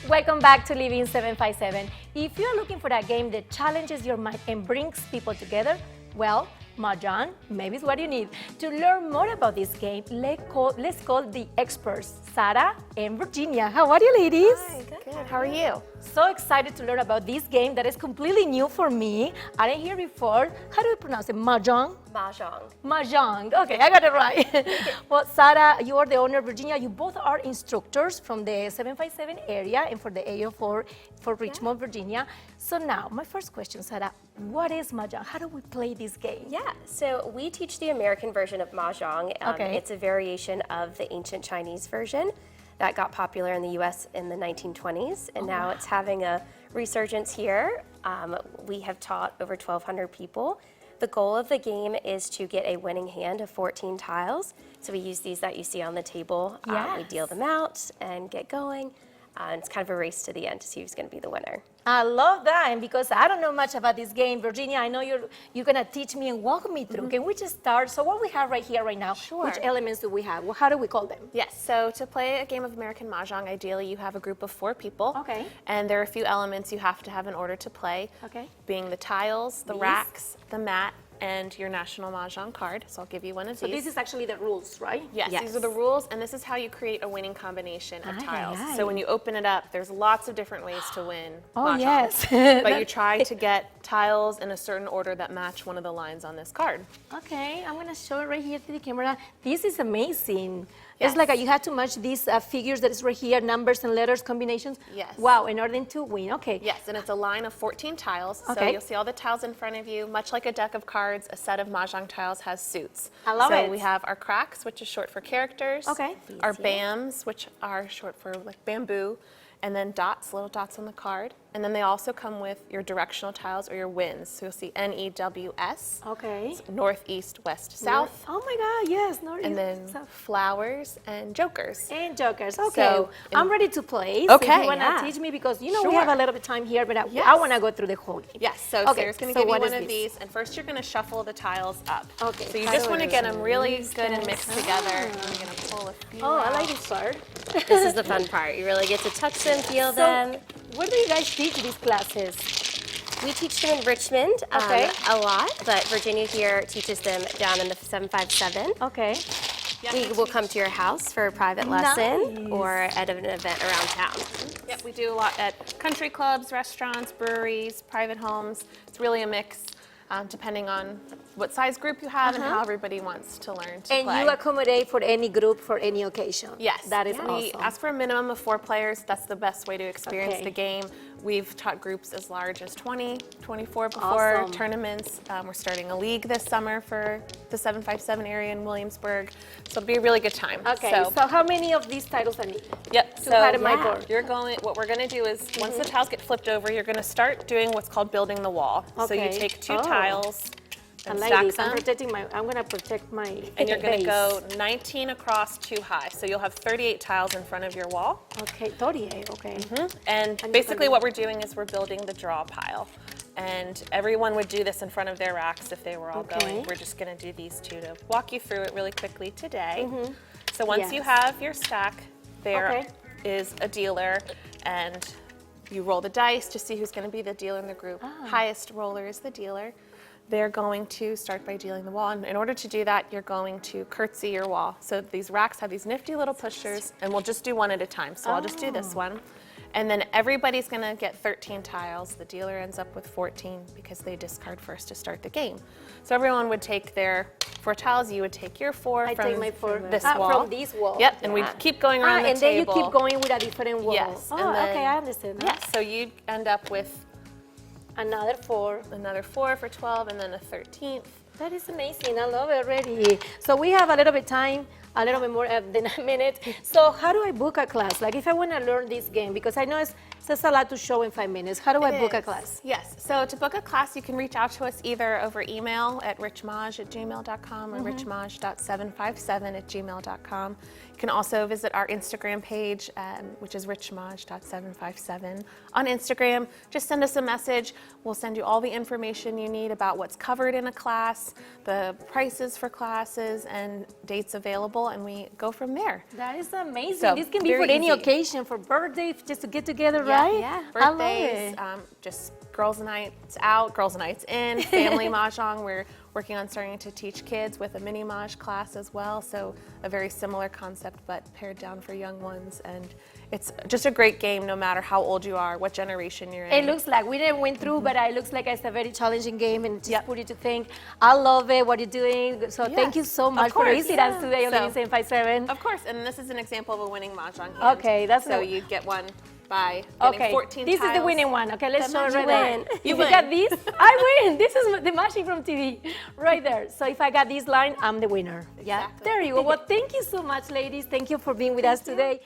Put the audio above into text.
Welcome back to Living 757. If you're looking for a game that challenges your mind and brings people together, well, Mahjong maybe is what you need. To learn more about this game, let's call the experts, Sarah and Virginia. How are you, ladies? Hi, good. How are you? So excited to learn about this game that is completely new for me. I didn't hear before. How do we pronounce it? Mahjong? Mahjong. Mahjong. Okay, I got it right. Well, Sarah, you are the owner. Virginia, you both are instructors from the 757 area and for the AO4 for Richmond, Virginia. So now, my first question, Sarah, what is Mahjong? How do we play this game? Yeah, so we teach the American version of Mahjong. It's a variation of the ancient Chinese version that got popular in the US in the 1920s, and now it's having a resurgence here. We have taught over 1,200 people. The goal of the game is to get a winning hand of 14 tiles. So we use these that you see on the table. We deal them out and get going. And it's kind of a race to the end to see who's going to be the winner. I love that, and because I don't know much about this game, Virginia, I know you're gonna teach me and walk me through. Can we just start? So what we have right here, right now, which elements do we have? Well, how do we call them? Yes, so to play a game of American Mahjong, ideally you have a group of 4 people. Okay. And there are a few elements you have to have in order to play. Okay. Being the tiles, the racks, the mat, and your national Mahjong card. So I'll give you one of these. So this is actually the rules, right? Yes, these are the rules, and this is how you create a winning combination of tiles. So when you open it up, there's lots of different ways to win Mahjong. Yes. But you try to get tiles in a certain order that match one of the lines on this card. Okay, I'm gonna show it right here to the camera. This is amazing. Yes. It's like you had to match these figures that is right here, numbers and letters combinations. Yes. Wow, in order to win, okay. Yes, and it's a line of 14 tiles. So Okay. you'll see all the tiles in front of you. Much like a deck of cards, a set of Mahjong tiles has suits. I love it. So we have our cracks, which is short for characters. Okay. Our BAMs, which are short for like bamboo. And then dots, little dots on the card. And then they also come with your directional tiles or your winds. So you'll see NEWS. Okay. It's north, east, west, south. Oh my God, yes. North, And east, then south. flowers and jokers. And jokers. Okay, So, I'm ready to play. So if Okay, you wanna yeah. teach me, because you know we Sure. have a little bit of time here, but I Yes. wanna go through the whole game. Yes, so Okay, Sarah's going to so give you what one is of this? these, and first you're going to shuffle the tiles up. Okay, So you how just do want I to do get this? them really good and mixed together. And you're going to pull a few Oh, I out. like this part. This is the fun part. You really get to touch them, feel So, them. where do you guys teach these classes? We teach them in Richmond Okay. a lot, but Virginia here teaches them down in the 757. Okay. We will come to your house for a private lesson Nice. or at an event around town. Yep, we do a lot at country clubs, restaurants, breweries, private homes. It's really a mix, depending on what size group you have and how everybody wants to learn to And play. you accommodate for any group, for any occasion. Yes, That is we awesome. ask for a minimum of 4 players. That's the best way to experience Okay. the game. We've taught groups as large as 20, 24 before Awesome. tournaments. We're starting a league this summer for the 757 area in Williamsburg. So it'll be a really good time. Okay, so how many of these titles I need? Yep. to have in my board? You're going. What we're going to do is once the tiles get flipped over, you're going to start doing what's called building the wall. So you Okay. take 2 Oh. tiles I and like stack this. them. I'm gonna protect my And you're going to base. go 19 across 2 high. So you'll have 38 tiles in front of your wall. Okay, 38, okay. And basically what we're doing is we're building the draw pile. And everyone would do this in front of their racks if they were all Okay. going. We're just going to do these 2 to walk you through it really quickly today. So once you Yes. have your stack, there is Okay. a dealer, and you roll the dice to see who's going to be the dealer in the group. Highest roller is the dealer. They're going to start by dealing the wall. And in order to do that, you're going to curtsy your wall. So these racks have these nifty little pushers, and we'll just do one at a time. So I'll just do this one. And then everybody's going to get 13 tiles. The dealer ends up with 14 because they discard first to start the game. So everyone would take their 4 tiles. You would take your 4 I from take my 4 this wall. from this wall. Yep, and we keep going around the and then table. you keep going with a different wall. Yes, Oh, and then- okay, I understand. Yes, so you end up with Another 4. another 4 for 12 and then a 13th. That is amazing. I love it already. So we have a little bit time, a little bit more than a minute. So how do I book a class? Like if I want to learn this game, because I know it's a lot to show in 5 minutes. How do I book a class? Yes, so to book a class, you can reach out to us either over email at richmahj@gmail.com or richmahj.757@gmail.com. You can also visit our Instagram page, which is richmahj.757. On Instagram, just send us a message. We'll send you all the information you need about what's covered in a class, the prices for classes, and dates available. roll, and we go from there. That is amazing. So, This can be for very any easy. occasion, for birthday, just to get together, Yeah, right? yeah. I love Birthdays, it. just girls' nights out, girls' nights in, family mahjong. We're working on starting to teach kids with a mini maj class as well. So a very similar concept, but pared down for young ones. And it's just a great game, no matter how old you are, what generation you're in. It looks like we didn't went through, but it looks like it's a very challenging game and just put you to think. I love it, what you're doing. So thank you so much for visiting us today on the 757. Of course, and this is an example of a winning mahjong hand. Okay, that's so you get one by getting 14 this tiles. is the winning one. Okay, let's show it right there. If you win. got this, I win. This is the magic from TV right there. So if I got this line, I'm the winner. Yeah, Exactly. there you go. Well, thank you so much, ladies. Thank you for being with us today.